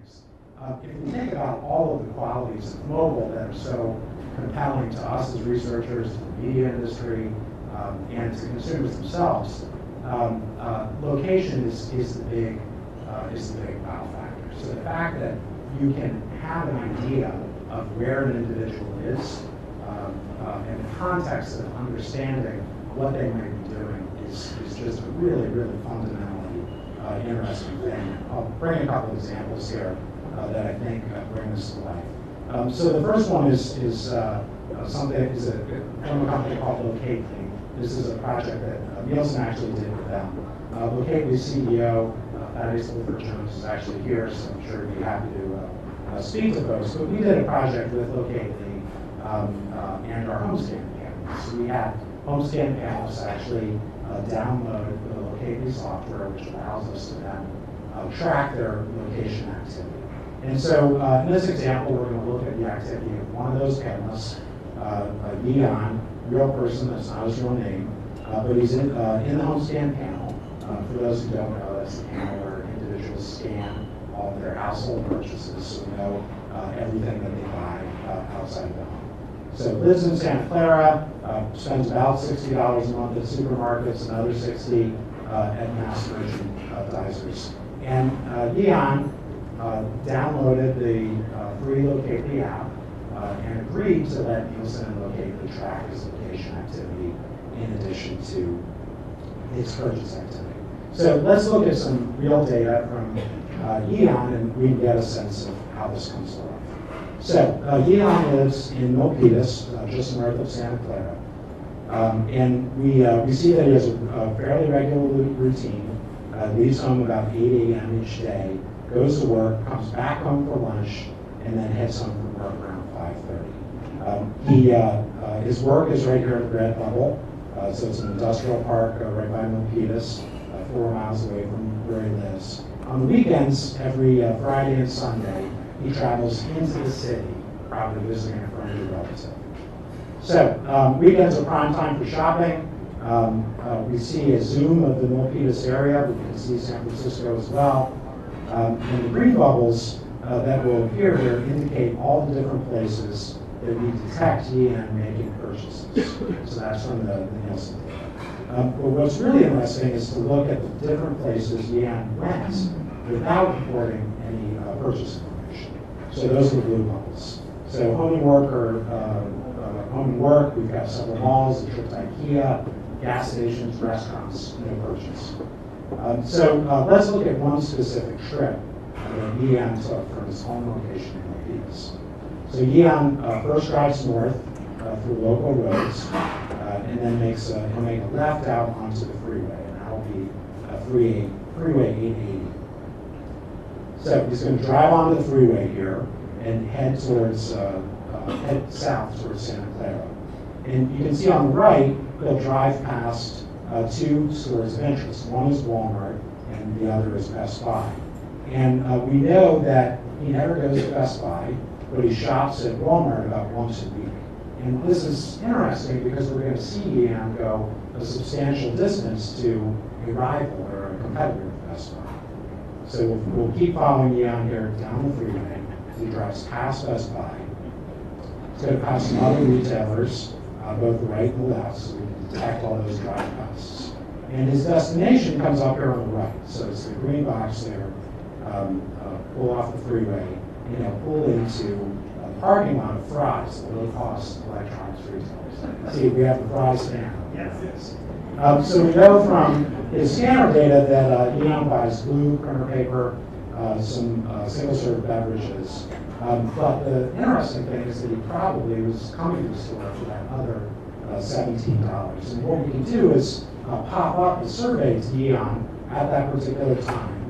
things. If you think about all of the qualities of mobile that are so compelling to us as researchers, to the media industry, and to consumers themselves, location is the big wow factor. So the fact that you can have an idea of where an individual is in the context of understanding what they might be doing is just a really, really fundamentally interesting thing. I'll bring a couple examples here that I think bring this to life. So the first one is something from a company called Locately. This is a project that Nielsen actually did with them. Locately's CEO, Thaddeus Jones, is actually here, so I'm sure he'd be happy to speak to folks. But we did a project with Locately and our homescan panels. So we had homescan panels actually download the Locately software, which allows us to then track their location activity. And so in this example, we're going to look at the activity of one of those panelists, Leon, real person, that's not his real name, but he's in the homescan panel. For those who don't know, that's the panel where individuals scan all of their household purchases, so we know everything that they buy outside of the home. So lives in Santa Clara, spends about $60 a month at supermarkets, another $60 at mass merchandisers. And Leon downloaded the free Locately app and agreed to let Nielsen and Locately track his location activity in addition to his purchase activity. So let's look at some real data from Yeon, and we can get a sense of how this comes to life. So Yeon lives in Milpitas, just north of Santa Clara. And we see that he has a fairly regular routine, leaves home about 8 a.m. each day, goes to work, comes back home for lunch, and then heads home from work around 5:30. His work is right here at Red Bubble, so it's an industrial park right by Milpitas, 4 miles away from where he lives. On the weekends, every Friday and Sunday, he travels into the city, probably visiting a friend or relative. So weekends are prime time for shopping. We see a zoom of the Milpitas area. We can see San Francisco as well. And the green bubbles that will appear here indicate all the different places that we detect Yeon making purchases. So that's from the Nielsen data. But what's really interesting is to look at the different places Yeon went without reporting any purchase information. So those are the blue bubbles. So home and work, we've got several malls, a trip to IKEA, gas stations, restaurants, no purchase. So let's look at one specific trip that Yeon took from his home location in Milpitas. So Yeon first drives north through local roads, and then he'll make a left out onto the freeway, and that'll be Freeway 880. So he's going to drive onto the freeway here and head south towards Santa Clara. And you can see on the right, he'll drive past 2 stores of interest. One is Walmart, and the other is Best Buy. And we know that he never goes to Best Buy, but he shops at Walmart about once a week. And this is interesting because we're going to see Yeon go a substantial distance to a rival or a competitor of Best Buy. So we'll keep following Yeon here down the freeway. He drives past Best Buy. He's going to pass some other retailers, both the right and the left, so we can detect all those drive pasts. And his destination comes up here on the right. So it's the green box there. Pull off the freeway, pull into a parking lot of Fry's, the low-cost electronics retailers. See, we have the Fry's scanner. Yes. So we know from his scanner data that Yeon buys glue, printer paper, some single-serve beverages. But the interesting thing is that he probably was coming to the store for that other $17. And what we can do is pop up a survey to Yeon at that particular time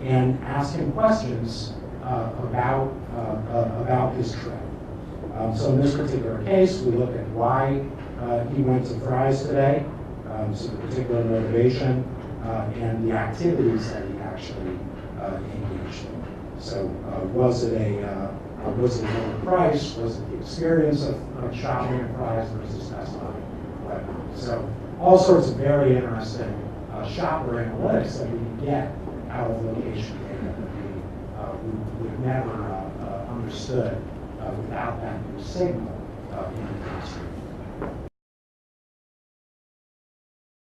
and ask him questions about his trip. So in this particular case, we look at why he went to Fry's today, so the particular motivation, and the activities that he actually engaged in. So was it a lower price? Was it the experience of shopping at Fry's versus Best Buy? So all sorts of very interesting shopper analytics that we can get out of location data that we never understood without that new signal in the industry.